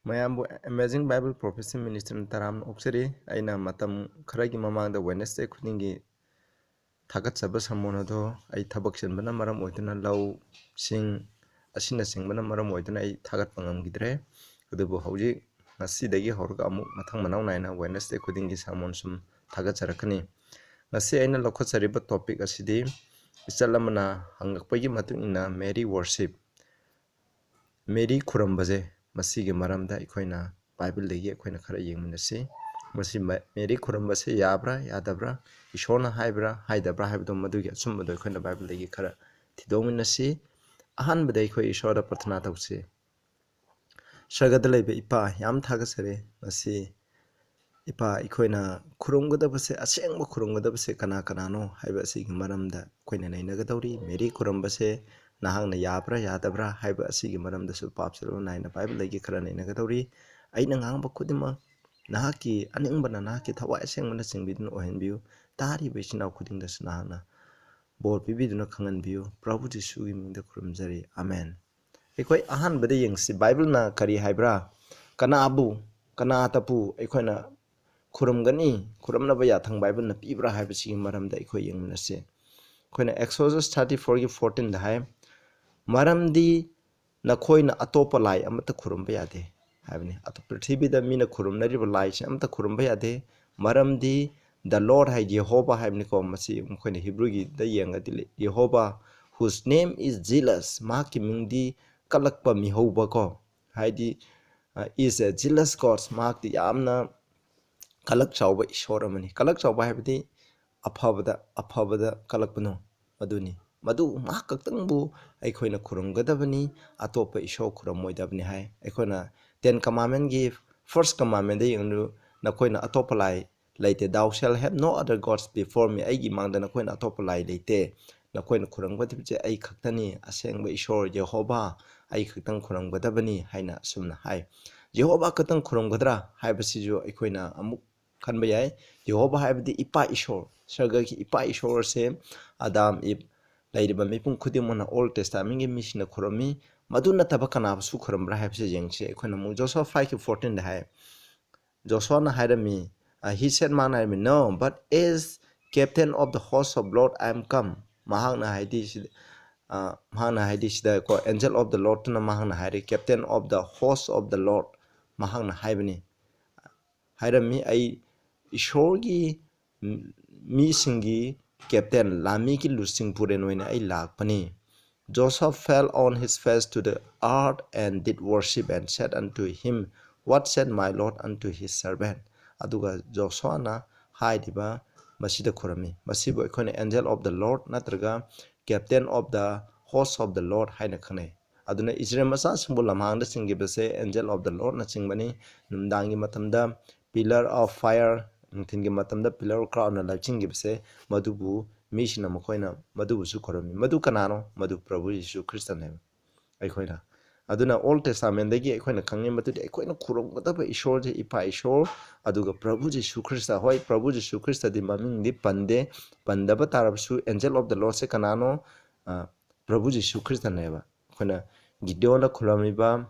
Mayambu Amazing Bible Prophecy Ministry Taram Oxeri Aina Matam Karagi Mamang the Wednesday Kuningi Tagat Sabas Hamonodo I Tabaksan Banamaram Oitana Low Sing Asina Sing Banamaram Oitana I Tagat Pangam Gidre Udubu Hoji Nasi Dagi Horga Matang Manau Nina Wednesday Kudingi Samonsum Tagat Sarakani Nasi Aina Lokosariba topic Asidi Isalamana Hangakpagi Matunina Mary worship Mary Khurumba Masigi maramda ikoina Bible degi ikoina khara yengminasi masi Mary Khurumba se yabra yadabra ishona haibra haidabra haibdo madugi asumdo ikoina Bible degi khara thidominasi ahan bada ikoi ishora prathana tawse shagada lebe ipa yam thagasare masi ipa ikoina khurumgadabase asengba khurumgadabase kana kanano haiba asigi maramda ikoina nainagadawri Mary Khurumba se Nahang na yabra yadabra haiba asigi maramda su papsalo naina Bible lagi khara nainagadawri aina ngangba khudima nahaki aningbana nahaki thawai asengmana singbidun ohenbiu tari besina khudingda sunahana bor pibiduna khanganbiu Prabhu Jisu gi mingda khurumjari amen ekoi ahan bade yengsi Bible na kari haibra kana abu kana atapu ekoina khurumgani khurumnaba yathang Bible na pibra haibasi maramda ekoi yengminase koina Exodus 34:14 da hai Maramdi Nakoina Atopa Lai Amata Khurumba Yade Havni at Prithibida Mina Khurumnari Lai Amata Khurumba Yade Maramdi the Lord Hai Jehovah Havniko Masi Mukoni Hebrew the Yanga Jehovah whose name is jealous Maki Mindi Kalakpa Mihoba ko Haidi is a jealous gods mark the Amna Kalak Chauba Ishoramani Kalak Chauba Havdi Apavada Kalakpano Maduni Madu Makakangbu Aikoina Kurumgadabani Atopa Isho Kuramoidabni Hai Aikoina Ten Commandment give first commandment they Nakoina Atopalai Late thou shall have no other gods before me Aigi Manda Nakoina Atopalai Late Nakoina Kurumgadabje Ai Kaktani Asengba Ishor Jehovah Ai Katang Kurumgadabani Haina Sumna Hai Jehovah Katang Kurumgadra Haibasijo Aikoina Amuk Kanbayai Jehovah Haibdi Ipa Ishor Sargaki Ipa Ishor se Adam Ib Lairiba Mipung Kudimona Old Testament Mishna Kurami Maduna Tabakana Su Kurambra Habse Yangse Economu Joshua 5:14 the high Joshua na Hirami he said man I mean no but as captain of the host of Lord I am come Mahana Haidi Mahana Haidi the angel of the Lord na Mahana Hari captain of the host of the Lord Mahana Haibani Hirami I Ishorgi Misingi Captain Lami ki lusing purenoina ay lakpani. Joseph fell on his face to the earth and did worship and said unto him, What said my Lord unto his servant? Aduga Joshua na haidiba masida kurami. Masibo ikone angel of the Lord natraga captain of the host of the Lord haina khane. Aduna Israel masa simbol lamhangda singibase angel of the Lord na singbani numdangi matamda pillar of fire Ningtingi matamda pillar crowd na laching gibse madubu mishina makoina madubu su korami madu kanano madu Prabhu Yesu Christa name aikoina aduna Old Testament dagi aikoina kangni matu aikoina kurumgadaba ishor je ipa ishor aduga Prabhu Yesu Christa hoi Prabhu Yesu Christa di maming di pande pandaba tarabsu angel of the Lord se kanano Prabhu Yesu Christa neba aikoina Gideon khulamiba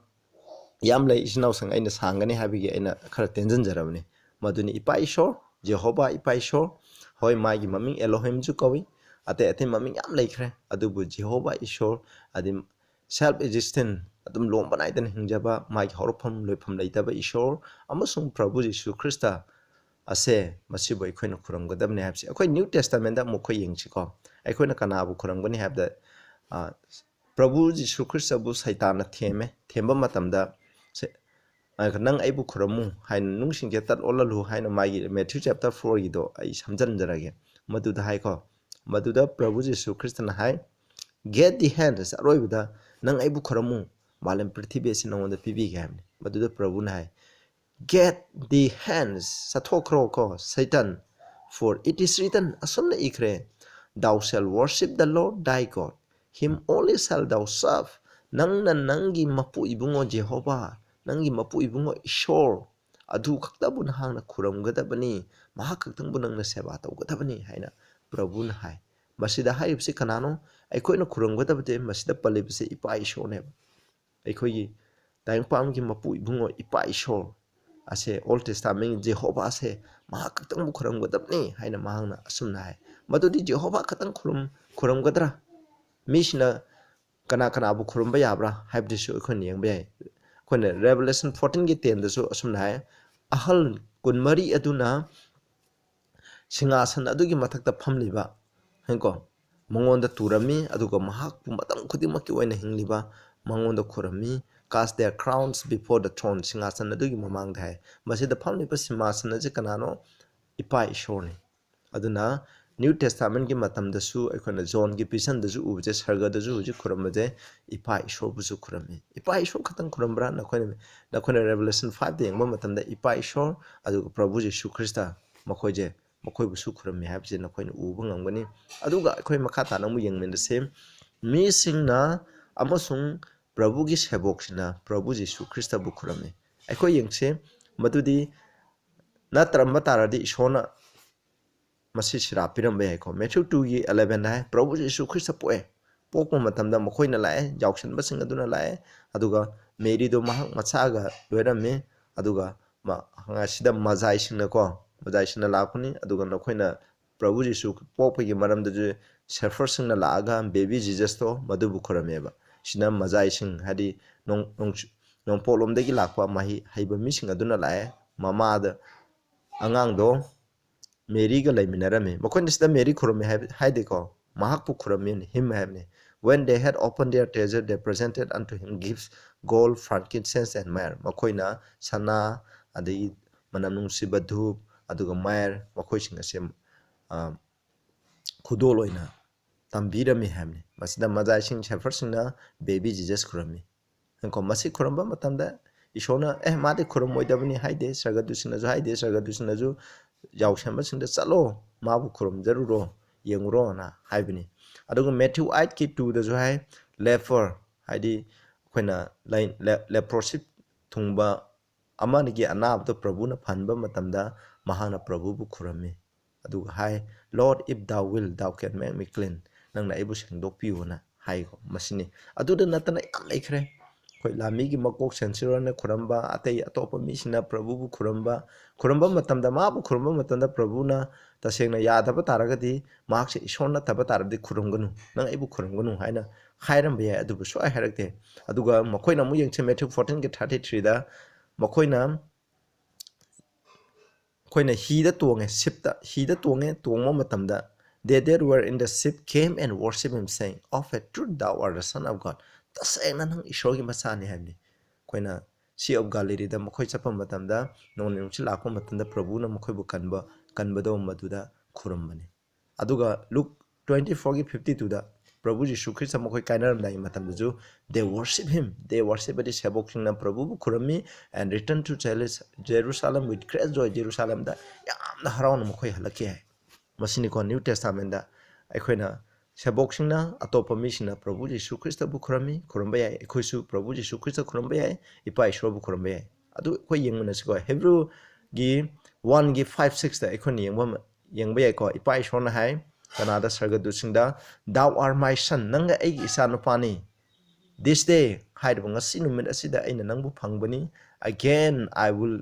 yamlay isnaw sang aina sangani habigi aina khara tenjan jarabni Maduni Ipa Ishor, Jehovah Ipa Ishor, Hoi Magi Maming Elohim Jukawi, Ate Maming Yam Lakre, Adubu Jehovah Ishor, Adim self existent, Adum Lombanaitan Hinjaba, Mike Horpum, Lepum Laitaba Ishor, Amasung Prabhu Jesu Christa, Ase, Masibo Equina Kurangudam Nabs, a quite New Testament that Mokoying Chico, Equina Kanabu Kuranguni have that Prabhu Jesu Christa Bus Haitana Teme, Temba Matamda. Nang aibu khuramu hain nungsing getat olalu hain magi Matthew chapter 4 gido ai samjan jarage maduda hai ko maduda Prabhu Jesu Christ na hai get the hands aroibda nang aibu khuramu malem prithibhi se nonda pibi gam maduda Prabhu na hai get the hands sathokro ko Satan for it is written asomna ikre thou shall worship the Lord thy God him only shall thou serve nang nangi mapu ibungo Jehovah Nangi mapu ibungo ishor adu kaktabu nahang na kuram gadabani maha kaktang bunang na seba tau gadabani haina Prabhu na hai masida hai bisi kanano aikoi na kuram gadabate masida palibisi ipa ishor ne aikoi tayang pam gi mapu ibungo ipa ishor ase Old Testament Jehovah ase maha katang bu khuram gadapni haina mahangna asumna hai madudi Jehovah katang khuram gadra misna kana kana bu khurum ba yabra haibdisu khon yeng be khone Revelation 14 gi 10 dasu asumna hai ahal kunmari aduna singasan adugi mathakta phamliba henko mangonda turami aduga mahak pu matam khudimaki oina hingliba mangonda khurami cast their crowns before the throne singasan adugi mamang thai masida phamliba simhasan je kanano ipa ishorni aduna New Testament gi matam dasu ekhona John gi pisan dasu ubje sarga dasu uji khuramaje ipa ishor busu khurami ipa ishor khatang khurambra nakhone Revelation 5 de yengba matam da ipa ishor aduga Prabhu Jesu Christa makhoje makoi busu khurami habje nakhone uba ngamgani aduga ekhoi makha ta namu yengmen the same mi singna amasung Prabhu gi sebok sina Prabhu Jesu Christa bu khurami ekhoi yengse madudi na taramba taradi ishona masi sira piram be ko Matthew 2 gi 11 hai Prabhu Jesu Christa poe pokma matamda makhoina lae jaukshan basing aduna lae aduga Mary do mahak machaga loirame aduga ma hanga sida mazai singna ko mazai singna lakuni aduga nakhoina Prabhu Jesu pokpa gi maram de surfer singna laaga baby Jesus to madu bukhorameba sina mazai sing hadi nong polom de gi lakpa mahi haiba mi sing aduna lae mama da angang do Mary ga laiminarame makon sida Mary khurame haide ko mahak pu khurame him havne when they had opened their treasure they presented unto him gifts gold frankincense and myrrh makoina sana adai manam nungsiba dhup aduga myrrh makoi singa sem khudoloina tambirame havne masida majai sing shepherd singna baby Jesus khurame ko masi khuramba matamda ishona made khurumoidabani haide sargadu singna haide sargadu singna yausamba singda chalo mabu khurum jaruro yenguro na haibini aduga Matthew 8 ki 2 da jo hai leper haidi khoina line leprosy thungba amani gi anab to Prabhu na phanba matamda mahana Prabhu bu khurame aduga hai Lord if thou will thou can make me clean nangna ibu singdok piu na hai ko masini aduda natana yam laikhre khoi lami gi makok sensiro na khuramba atei atopa mi sina Prabhu bu khuramba matamda ma bu khuramba matamda Prabhu na tasengna yadaba taragadi makse ishona taba tarabdi khurumganu nang ibu khurumganu haina khairam be adubu so harakte aduga makoina mu yengche Matthew 14 ke 33 da makoina koina hi da tonge sipta hi da tongmo matamda they that were in the ship came and worshiped him saying of a truth thou art the son of God tasena nang ishor gi masani hamni koina Sea of Galilee da makhoi chapa matamda non nungchi lakpa matamda Prabhu na makhoi bu kanbado maduda khurambani aduga Luke 24 gi 52 da Prabhu Jesu Christ makhoi kainaram dai matamda ju they worship him they worship the sebok singna Prabhu bu khurami and return to Jerusalem with great joy Jerusalem da yamna harawn makhoi halaki hai masini ko New Testament da aikhoina sebok singna atopa mi singna Prabhu Jesu Christ bu khurami khuramba yai ekhoisu Prabhu Jesu Christ khuramba yai ipa ishor bu khuramba yai adu khoi yengmana siko Hebrew gi 1 gi 5 6 da ekhoni yengba yai ko ipa ishor na hai kanada sargadu singda thou are my son nanga egi isa nupani this day haidba ngasi numit asida aina nangbu phangbani again I will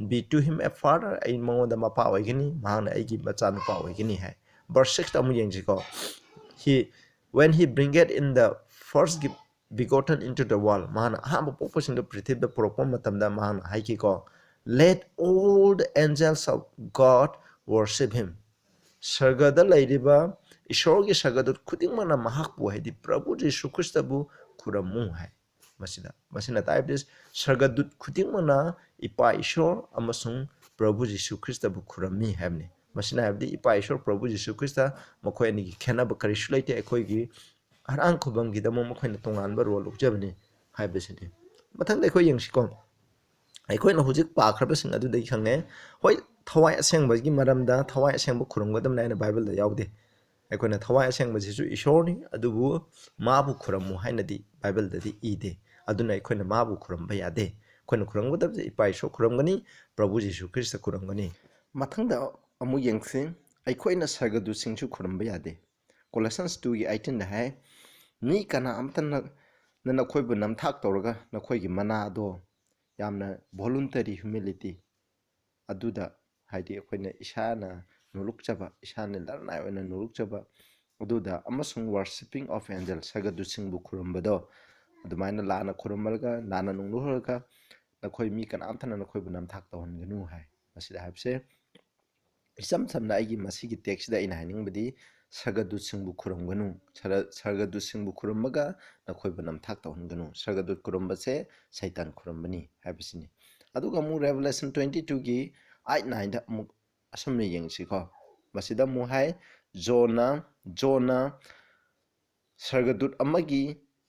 be to him a father ai mangoda mapa oigini mahana egi bacha nupa oigini hai verse 6 ta mu yengjiko when he bringeth in the first begotten into the world mahana hamba popusing the prithib the propom matamda mahana haiki ko let all the angels of God worship him sargada lairiba ishorgi sargadu khudingmana mahakbu haidi Prabhu Jesu Christ bu khuramu hai masina type this sargadu khudingmana ipa ishor amasung Prabhu Jesu Christ bu khurami hamne masina habdi ipa ishor Prabhu Jesu Christ makhoi ni khena ba karish laite ekoi gi harang khubam gi damo makhoi na tongan ba role ukjabni haibesini mathang ekoi yengsikon aikoi na hujik pa khraba sing adu dei khangne hoi thawai asengba gi maramda thawai asengba khurumgadam na Bible da yaude aikoi na thawai asengba jisu ishorni adubu mabu khuramu hainadi Bible da di ide aduna aikoi na mabu khuramba yade koina khurumgadam je ipa isho khurumgani Prabhu Jesu Christ khurumgani mathang da amu yengse aikoi na sargadu singchu khuramba yade Colossians 2 gi 18 da hai ni kana amtan नखोइबु नमथाक तौरगा नखोइगी मनादो यामना voluntary humility अदुदा हाइदि अखोइना इसाना नुलुकचबा इसाने लरनाय ओइना नुलुकचबा अदुदा अमसुंग वर्शिपिंग ऑफ एंजल सगदु सिंगबु खुरुमबदो अदुमाइना लाना खुरुमलगा लाना नुलुहरगा नखोइ मी कनामथना नखोइबु नमथाक तौहनगनु हाय मसिदा हाबसे इसम समना आइगी मसिगी टेक्सदा इन हाइनिंगबदी सगदु सिंगबु खुरुमगनु सगदु सिंगबु खुरुमगा नखोइबु नमथाक तौहनगनु सगदु खुरुमबसे सैतान खुरुमबनी हाबसिनी अदुगा मु रेवलेशन 22 की 8-9 दा मु असमने यंगसिको मसिदा मु हाय जोना सरगदूत अमगी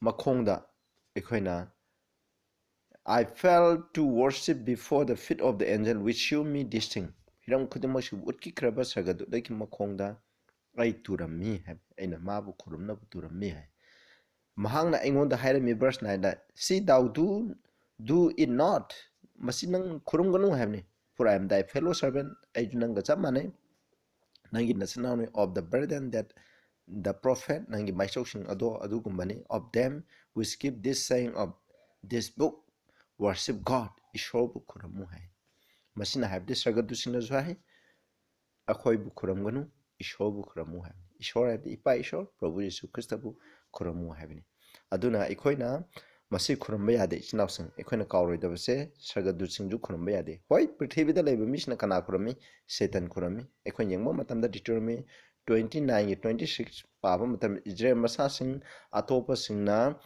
मखोंगदा एखोइना I fell to worship before the feet of the angel which showed me this thing. Hiram khudimasi utki kraba sargadu leki makhongda ai turami hai aina mabu khurumna bu turami hai mahangna aingonda hairami verse 9 da see thou do it not masinang khurumganu haibni for I am thy fellow servant ai junanga chamane nangi nasanawni of the burden that the prophet nangi maishoksing adu gumbani of them which keep this saying of this book worship God ishobu khuramu hai masina habdi sagadu sina hai akhoi bu khuramganu ishobu khuramu hai ishor habdi ipa ishor prabhu yesu christ bu khuramu haibni aduna ikhoina masi khuramba yade chinawsang ikhoina kawroi dabase sagadu singju khuramba yade hoi prithvi da leba misna kana khurami satan khurami ikhoin yengmo matamda Deuteronomy 29 26 paba matam Israel masa sing atopa singna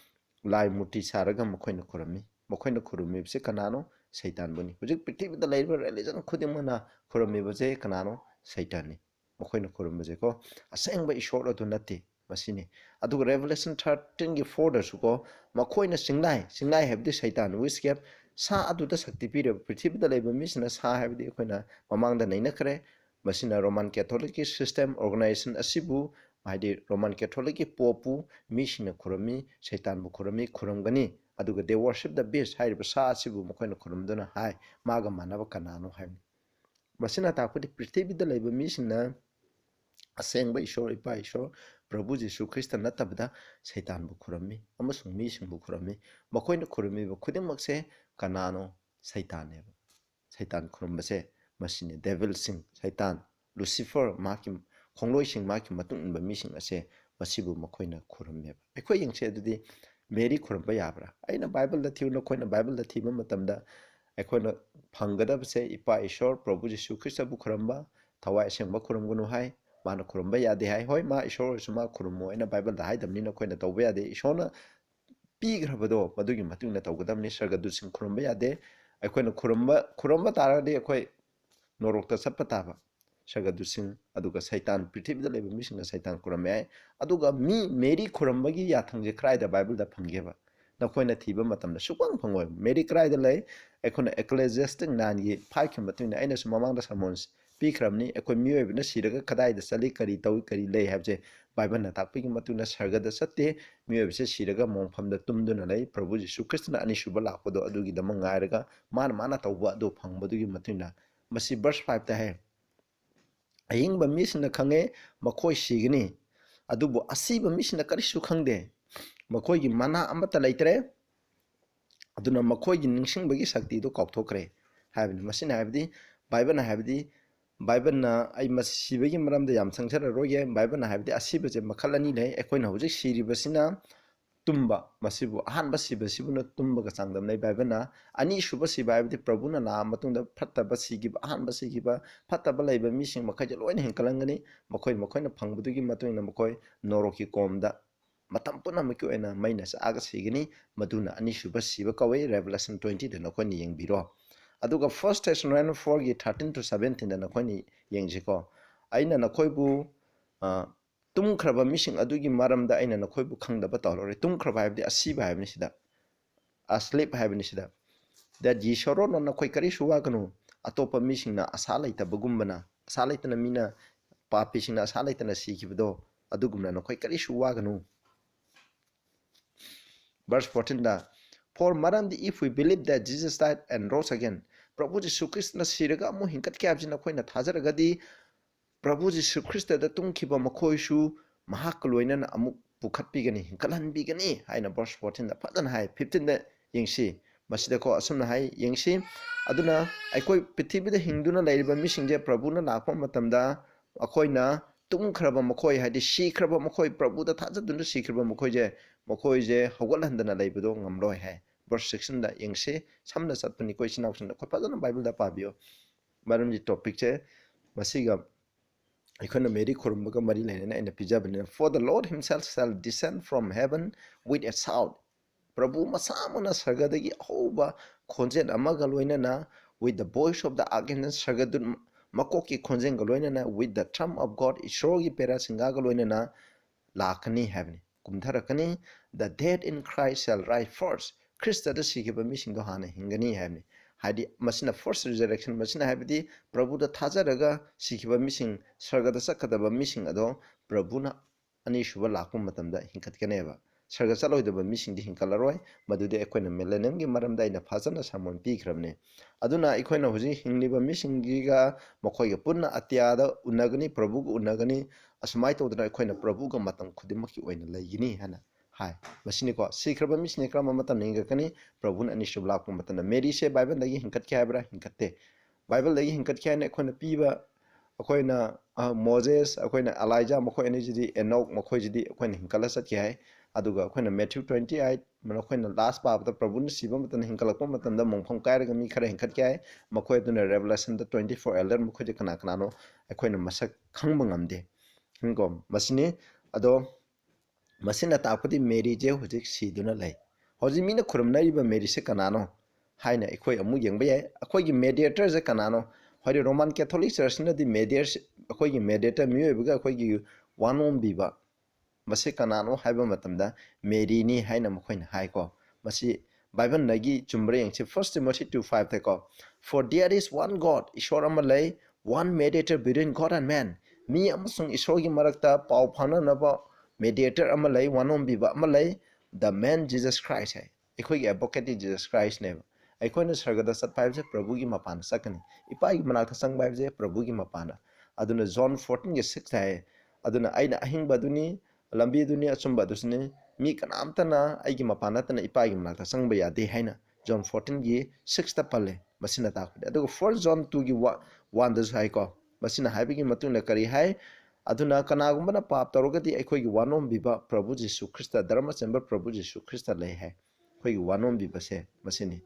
lai muti saraga makhoina khurami makhoina khurumi bse kanano satan buni hujik prithvi da leba religion khudimana khurami bse kanano satan ni makhoina khurumi bse ko asengba ishor adu nati masini adu revelation 13 gi 4 da suko makhoina singnai habdi satan which kept sa adu da sakti pire prithvi da leba misna sa habdi khoina mamang da naina khare masina Roman Catholic system organization asibu haidi Roman Catholic popu misina khurami satan bu khurami khuramgani aduga they worship the beast hairi sa asibu makhoina khuramduna hai maga manaba kanano hai masina takudi prithvi da leba misina asengba ishor ipa ishor prabhu jesu christ natabda satan bu khurami amasung mi sing bu khurami makhoina khurami bu khudimmakse kanano satan khurumbase masine devil sing satan lucifer maki khongloi sing maki matung inba mi sing ase masibu makhoina khurumme ekhoi yengse adudi mary khurumba yabra aina bible da thiu nakhoina bible da thiba matamda ekhoina phangada bse ipa ishor prabhu jesu christ bu khurumba thawai sengba khurumgunu hai mana khurumba yade hai hoi ma ishor suma khurumo aina bible da haidamni nakhoina tawba yade ishona pigrabado madugi matungna tawgadamni sargadu sing khurumba yade ekhoina khurumba taradi ekhoi norokta sapataba sagadu sing aduga satan prithvi da leba mising satan khurame ai aduga mi mary khurambagi yathangje krai da bible da phanggeba nakhoina thiba matamda supang phangoi mary krai da lei ekhona ecclesiastic 9 gi 5 kham batuna aina su mamang da sermons pikramni ekhoi miyoy bina siraga khadai da sali kari tawi kari lei habje bible na takpi gi matuna sarga da satte miyoy bise siraga mongpham da tumduna lei prabhu jesu christ na ani suba lakpodo adugi da mangairaga mana tawba do phangbadu gi matuna masi verse 5 ta hai ayingba misna khange makhoi signi adubu asiba misna karisu khangde makhoi gi mana amata laitre aduna makhoi gi ningsingbagi sakti do kaukthokre habni masina habdi bible na ai masibagi maramda yam sangsara roye bible na habdi asiba je makhalani nei ekoina hojik siribasina tumba masibu ahanba sibasibuna tumba ga sangdam nei bible na ani shuba siba habdi prabhuna na matungda phattaba sigiba ahanba sigiba phattaba laiba mising makhai loina henkalangani makhoi na phangbudugi matungna makhoi noroki komda matam puna maki oina maina sa aga sigini maduna ani shuba siba kawai revelation 20 da nakoni yengbiro aduga first Thessalonians 4 gi 13 to 17 da nakoni yengjiko aina nakhoibu tumkraba mising adugi maramda aina nakhoibu khangdaba tawlore tumkraba habdi asiba habni sida asleep habni sida that yishoro no nakhoi kari suwa kanu atopa mising na asala ita bagumbana asala ita na mina papi sing na asala ita na sikibdo adugumna nakhoi kari suwa kanu verse 14 da for marandi if we believe that Jesus died and rose again prabhu jesu christ na siraga amu hinkat kyabji na khoina thajaraga di prabhu jesu christ da tungkhiba makhoi su mahak loina na amu पुखत्पिगनी हिंकलहनबिगनी हाइना verse 14 दा फजन high 15 दा यंगसी मसिदा को असमना high यंगसी अदुना अखोय पृथ्वीदा हिंदुना लैरिबा मिसिंजे प्रभुना लाखो मतमदा अखोयना तुमख्रबा मखोय हाइदि सीख्रबा मखोय प्रभुदा थाजदुना सीख्रबा मखोयजे हौगलहंदना लैबदो ngamloi hai verse 16 दा यंगसी समना सतपनि कोइ सिनाउसन दा फजन Bible दा पाबियो मरम जी topic छे मसिगा अखोना मेरी खुरुमबगा मरी लेना इन पिजाबने for the Lord himself shall descend from heaven with a shout प्रभु मसामना सरगदगी होबा खोंजेन अमगा लोइनना with the voice of the archangel सरगदुन मकोकी खोंजेन गलोइनना with the trump of God ईश्वरगी पेरा सिंगा गलोइनना Lakhani हैबनी कुमथरकनी the dead in Christ shall rise first Christ दा सिगिबा मिसिंगो हाना हिंगनी हैबनी हाइदि मसिना first resurrection मसिना हाइबदी प्रभुदा थाजरगा सिखिबा missing सरगदा सकदबा missing अदो प्रभुना अनिसुबा लाखो मतमदा हिंकतकनेबा सरगा चलोइदबा missing दि हिंकलरोय मदुदे अखोइना मेलेनमगी मरमदा इना फाजना सामोन पीख्रबने अदुना अखोइना हुजि हिंगलिबा मिसिंगीगा मखोइगा पुन्ना अत्यादा उन्नगनी प्रभुगा उन्नगनी असमाय तोदना अखोइना प्रभुगा मतम खुदिमकी ओइना लैगिनी हना हाय मसिनिको सिख्रबा मिसिने क्रम मतम निंगकनी प्रभुन अनिसुब लाखो मतना मेरी से बाइबल लगी हिंकत क्या हैब्रा हिंकते बाइबल लगी हिंकत क्या ने अखोइना पीबा अखोइना मोजेस अखोइना एलाइजा मखोइना जिदि एनोक मखोइजिदि अखोइना हिंकला सत्य है अदुगा अखोइना मैथ्यू 28 मन अखोइना लास्ट पाबदा प्रभुन सिबा मतन हिंकलको मतनदा मोंफम कायरगा मी खरा हिंकत क्या है मखोइ दुना रेवलेशन द 24 एल्डर मखोइ कना कनानो अखोइना मसक खंगबा ngamde हिंगो मसिने अदो मसिना तापदी मेरी जे हुजिक सीदुना लै हजि मीना खुरमनाइबा मेरी से कनानो हाइना अखोइ अमु यंगबा याय अखोइगी मेडिएटर जे कनानो हरि रोमन कैथोलिक चर्च न दि मेडिएटर अखोइगी मेडिएटर मियोबगा अखोइगी वानोम बिबा मसे कनानो हाइबा मतमदा मेरी नि हाइना मखोइना हाइको मसि बाइबल नगी चुमब्रे यंगसे 1 Timothy 2:5 तको for there is one God ईश्वर अमा लै one mediator between God and man मी अमसुंग ईश्वरगी मरक्ता पाउ फाननबा mediator अमा लै वानोम बिबा अमा लै the man Jesus Christ है अखोइगी एडवोकेट Jesus Christ ने अखोइना सरगदा सत्पाइबजे प्रभुगी मपान सकनी इपाई मनाक्ता संगबाइबजे प्रभुगी मपाना अदुना John 14:6 है अदुना आइना अहिंगबदुनी लंबीदुनी अचुंबदुसने मी कनामतना आइगी मपानतना इपाई मनाक्ता संगबा यादे हैना John 14:6 ता पल्ले मसिना ताखदे अदुगा 1 John 2:1 दस हाइको मसिना हाइबगी मतुंगना करी हाइ अदुना कनागुंबना पाप तौरगदी अखोइगी वानोम बिबा प्रभु जीशु ख्रिस्ट धर्म चंबर प्रभु जीशु ख्रिस्ट लै है अखोइगी वानोम बिबसे मसिनी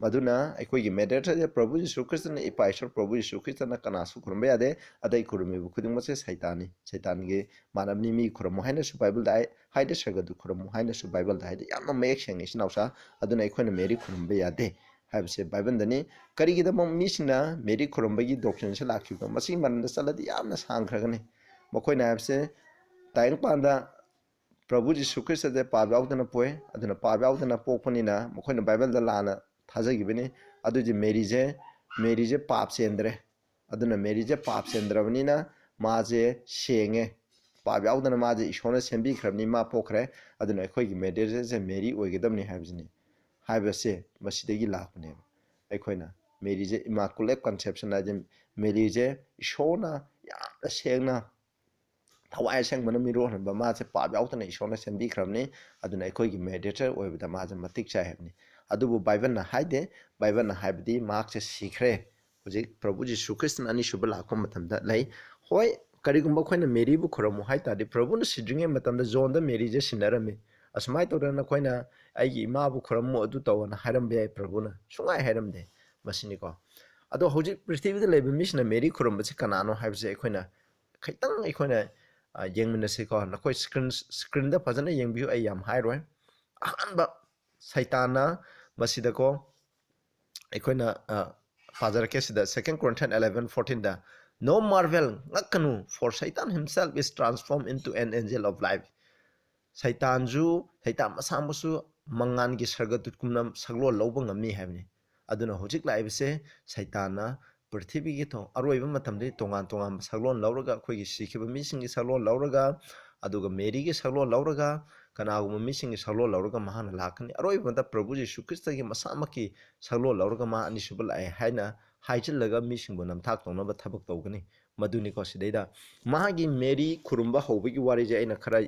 मदुना अखोइगी मेडिएटर प्रभु जीशु ख्रिस्ट ने इपाइसर प्रभु जीशु ख्रिस्ट ना कनासु खुरम यादे अदै खुरमेबु खुदिंगमसे सैतानी सैतानगे मानवनी मी खुरम हाइना सु बाइबल दाइ हाइदे सरगदु खुरम हाइना सु बाइबल दाइदे यामना मयक सेंगे सिनाउसा अदुना अखोइना मेरी खुरम यादे हाइबसे बाइबल दनी करिगिदम मिसिना मेरी खुरमबगी डॉक्ट्रिन से लाखिबा मसि मनदा चलदी यामना सांखरगने मखोइना हाइबसे ताइंग पांदा प्रभु जीशु ख्रिस्ट दे पाब्याउदना पोए अदुना पाब्याउदना पोखनिना मखोइना बाइबल दा लाना थाजगिबने अदुजी मेरीजे पाप सेंद्रे अदुना मेरीजे पाप सेंद्रबनिना माजे सेंगे पाब्याउदना माजे ईश्वरना सेंबिख्रबनि मा पोखरे अदुना अखोइगी मेडिएटर जे मेरी ओइगदबनि हाइबजिनि हाइबसे मसिदगी लाखने अखोइना मेरीजे इमाकुलेट कंसेप्शन आजे मेरीजे ईश्वरना यामना सेंगना थवाय सेंगबना मिरोहनबा माजे पाब्याउदना ईश्वरना सेंबिख्रबनि अदुना अखोइगी मेडिएटर ओइबदा माजे मतिक चाहेबनि अदुबु बाइबल ना हाइदे बाइबल ना हाइबदी मार्क्स सीखरे हुजिक प्रभु जीशु ख्रिस्ट अनि सुब लाखो मतमदा लै होय करिगुंबा खोइना मेरी बु खुरमु हाइतादि प्रभु न सिद्रिंगे मतमदा जोन द मेरी जे सिनरमे असमाय तोरना खोइना आइगी इमा बु खुरमु अदु तवना हारमबे आइ प्रभु न सुंगाय हारमदे मसिनिको अदो हुजिक पृथ्वीदा लेबे मिसना मेरी खुरमबसे कनानो हाइबसे अखोइना खैतंग अखोइना येंगमिनसेको नखोइ स्क्रीन दा फजना येंगबिउ आइ याम हाइरोय अहानबा सैताना मसिदको अखोइना पाजरके सिदा 2 Corinthians 11:14 दा no marvel ngakanu for Satan himself is transformed into an angel of light सैतान मसामसु मंगान की सरगतुत कुमना सगलो लौब ngami हाबनि अदुना होजिक लाइबसे सैताना पृथ्वी की तो अरोइब मतमदे तोंगान तोंगान सगलोन लौरगा अखोइगी सिखिबा मिसिंगी सगलोन लौरगा अदुगा मेरी की सगलोन लौरगा कनागुम मिसिंगी सगलोन लौरगा महान लाखनि अरोइब मत प्रभु जीशु ख्रिस्त की मसामकी सगलोन लौरगा मा अनिसुबल आइ हाइना हाइजिलगा मिसिंगबो नमथाक तौनबा थबक तौगनि मदुनि को सिदैदा मागी मेरी खुरुंबा होबगी वारी जे आइना खरा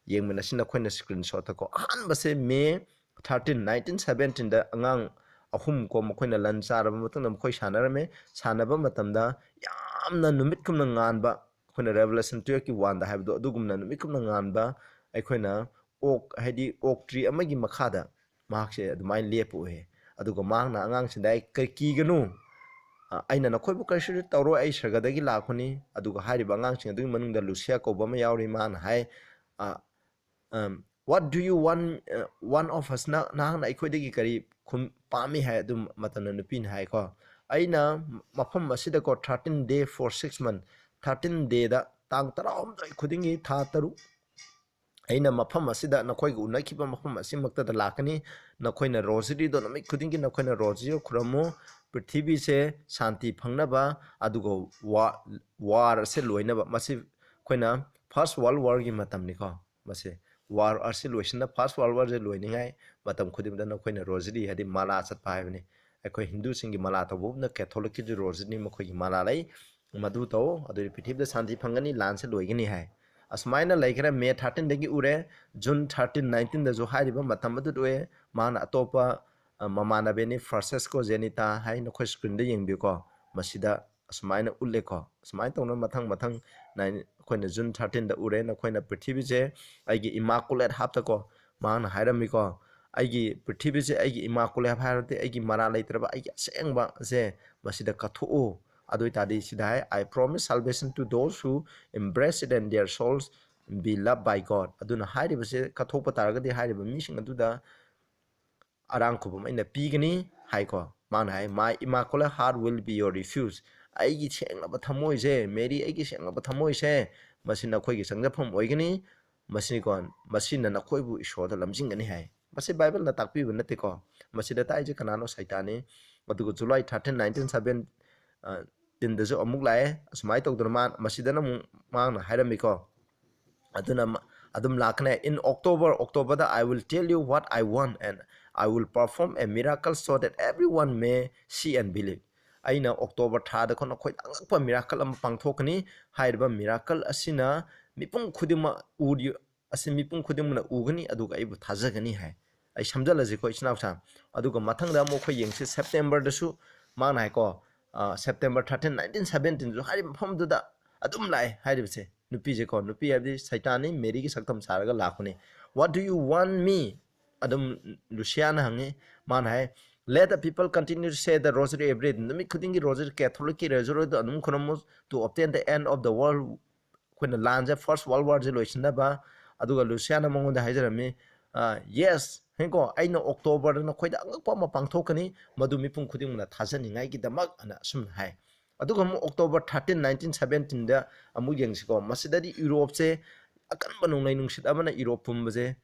yengmana sina khoina screenshot ko ahan base May 13 1917 da angang ahum ko makoina lan charaba matungna mkhoi sanarame sanaba matamda yamna numit kumna nganba khoina Revelation 12 ki 1 da habdo adugumna numit kumna nganba aikoina ok haidi ok tree amagi makhada mahakse adumai lepo he aduga mangna angang sindai ki ganu aina na khoibu kashi tawro ai sargadagi lakhoni aduga hariba angang sing adug manungda Lucia ko bama yawri man hai what do you want one of us na na ikhoi kari khum pami hai adum matana nupin hai ko aina mafam asida ko 13 day for 6 month 13 day da tang taram dai khudingi tha taru aina mafam asida nakhoi gu nakiba mafam asimakta da lakani nakhoina rosary do nami khudingi nakhoina rosary khuramo prithvi se shanti phangnaba adugo war se loinaba masi khoina first world war gi matam ni ko mase war arsi loisna first world war je loiningai matam khudim da nakhoina rosary hadi mala chat paibni akhoi hindu singi mala to bubna catholic ki rosary makhoi mala lai madu to adu prithvi da shanti phangani lan se loigini hai asmaina laikra May 13 dagi ure June 13 19 da jo hariba matam adu doe mana atopa mamana beni Francisco Zenita hai no khoi screen da yengbi ko masida asmaina ulle ko asmai tawna mathang mathang khoina June 13 da ure na khoina prithvi je aigi immaculate hapta ko mana hairami ko aigi prithvi je aigi immaculate hairate aigi mara laitraba aigi asengba je masida kathu adoi tadi sidai I promise salvation to those who embrace it and their souls be loved by God aduna hairiba se kathopa taragadi hairiba mising aduda arang khubum aina pigani hai ko man hai my immaculate heart will be your refuge aigi senglaba thamoi je Mary aigi senglaba thamoi se masina khoi gi sangjapam oigani masini kon masina na khoi bu ishoda lamjingani hai masi Bible na takpi bu nate ko masida tai je kanano saitani adugo July 13 1907 tin da jo amuk lae asmai tok durman masidana mang na hairami ko aduna adum lakne in October da I will tell you what I want and I will perform a miracle so that everyone may see and believe aina October tha da khona khoi angpa miracle am pangthokani hairba miracle asina mipung khudima udi asi mipung khudimna ugani aduga ibu thajagani hai ai samjalaji ko isnaw sa aduga mathang da mo khoi yengsi September da su mang nai ko September 13 1917 jo hari phom du da adum lai hari se nupi je ko nupi abi saitani Mary ki saktam saraga lakhune what do you want me adum Luciana hange man hai let the people continue to say the rosary every day numi khudingi rosary Catholic ki rosary do anum khunam to obtain the end of the world when the land first world war je loisna ba aduga Luciana mongonda haijarami yes henko aina October na khoida angpa ma pangthokani madu mipung khuding na thajani ngai ki damak ana sum hai aduga mu October 13 1917 da amu yengsi ko masidadi Europe se akan banung nai nungsit amana Europe pumbaje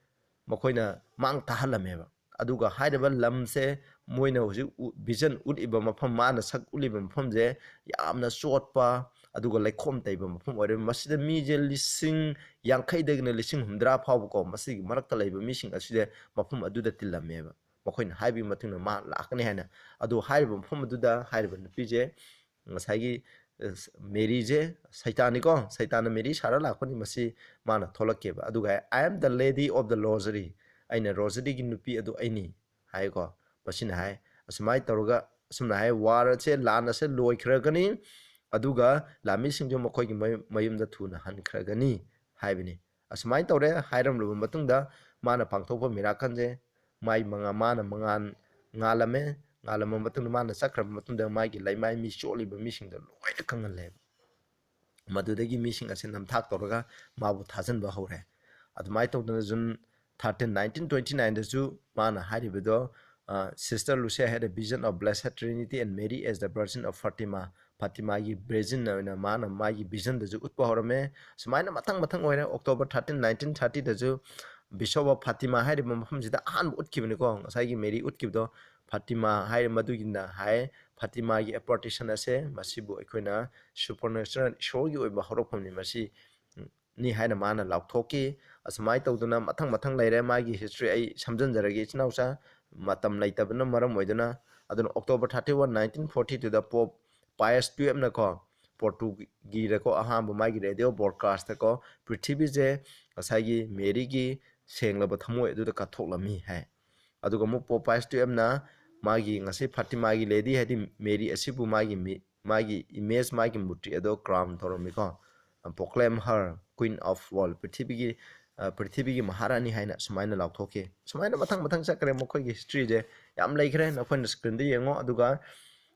makoina mang tahalameba aduga haidaba lamse moina hoji vision udiba mafam mana sak uliba mafam je yamna chotpa aduga laikhom taiba mafam ore masida mi je lising yankai degna lising humdra phaw ko masigi marakta laiba mising aside mafam aduda tilameba makoina haibi matungna ma lakani hana adu haiba mafam aduda haiba nupi je ngasagi Mary je saitani ko saitana Mary sara lakoni masi mana tholakeba aduga I am the lady of the rosary aina rosary gi nupi adu aini hai ko pasina hai asmai taruga asumna hai war che lana se loi khragani aduga lami singjo makhoi gi mayum da thuna han khragani haibini asmai tawre hairam lu matungda mana pangthokpa miracle je mai manga mana mangan ngalame ngalama matungda mana sakra matungda mai gi laimai mi choli ba mi singda loi da kangal le madudagi mi sing asin nam thak tawraga mabu thajan ba hore admai tawdana jun 13 1929 da ju mana haribido Sister Lucia had a vision of Blessed Trinity and Mary as the Virgin of Fatima gi virgin na mana magi vision da ju utpa horame sumaina mathang oire October 13 1930 da ju Bishop of Fatima hari mafam jida an utkibni ko ngasai gi Mary utkibdo Fatima hai madugina hai Fatima gi apportation ase masibu ekoina supernatural show gi oiba horokpamni masi ni haina mana laukhoki asmai tawduna mathang laire magi history ai samjanjaragi chinausa matam laitabna maram oiduna aduna October 31 1940 to the Pope Pius XII na ko Portuguese ko ahamba magi radio broadcast ko Prithvi je asagi Mary gi senglaba thamoi adu da kathoklami hai aduga mu Popeyes to emna magi ngase Fatima gi lady hadi Mary asibu magi image magi muti ado crown thoromi ko proclaim her queen of world Prithvi gi maharani haina sumaina lauthoke sumaina mathang sakre mokhoi gi history je yam laikre na khon screen de yengo aduga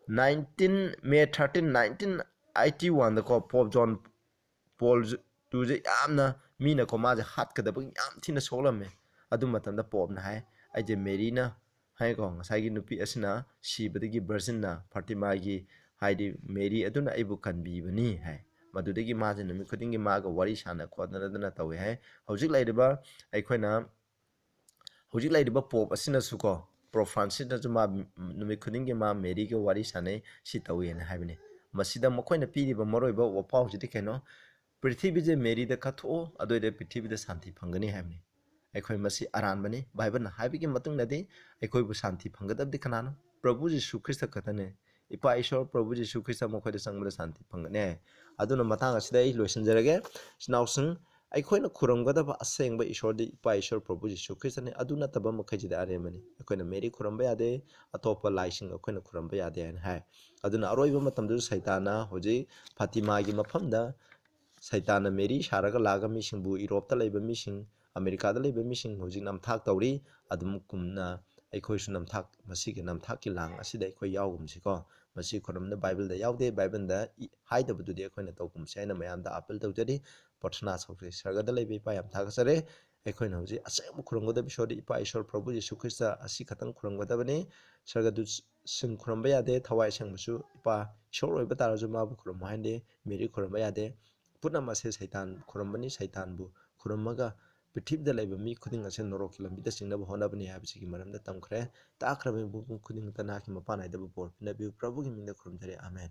19 May 13 1981 da ko Pope John Paul II je yamna mina ko ma je hat kadaba yam thina solame adu matam da Pope na hai aje Mary na hai ko ngasai gi nupi asina sibadagi virgin na Fatima gi haidi Mary aduna aibu kanbi bani hai madudagi ma je numi khudingi ma ga wari sana khodna dana tawe hai hojik lairiba aikhoina hojik lairiba Pope asina suko Pro Francis na juma numi khudingi ma Mary ge wari sane si tawe na haibani masida mokhoina piriba moroiba wapa hojiti keno Prithvi je Mary da katho adoide Prithvi da shanti phangani haibani aikhoi masi aran bani Bible na haibigi matung nadi aikhoi bu shanti phangadabdi kanano Prabhu Jisu Christ katane ipa Ishwar Prabhu Jisu Christ mokhoi da sangmada shanti phangane aduna matang asida ai loisanjarage snausung aikhoi na khuramgadaba asengba Ishwar di ipa Ishwar Prabhu Jisu Christ ne aduna taba mokhai da aremani aikhoi na Mary khuramba yade atopa laising aikhoi na khuramba yade an hai aduna aroiba matamdu saitana hoji Fatima gi mafamda saitana Mary sharaga laga misingbu Europe ta leiba mising America da leiba mising hojik namthak tawri adum kumna aikhoi su namthak masigi namthak ki lang asida aikhoi yaugum siko masi khoramna Bible da yaude Bible da haida budu de aikhoi na tawkum se na mayam da appeal tawjari pathna sokre sarga da leiba pa yam thak sare aikhoi na hoji asem khurangda bisodi ipa Ishwar Prabhu Jisu Christa asi khatang khurangda bani sarga du sing khuramba yade thawai sangmusu ipa Ishwar oiba taraju ma bu khuram hande Mary khuramba yade puna mase saitan khurambani saitan bu khuramaga Prithvi da laiba mi khuding ase norok lambi da singna bu hona bani habisi gi maram da tamkhre ta akhra bu khuding ta na ki mapana da bu por na bi Prabhu gi minda khurum jare amen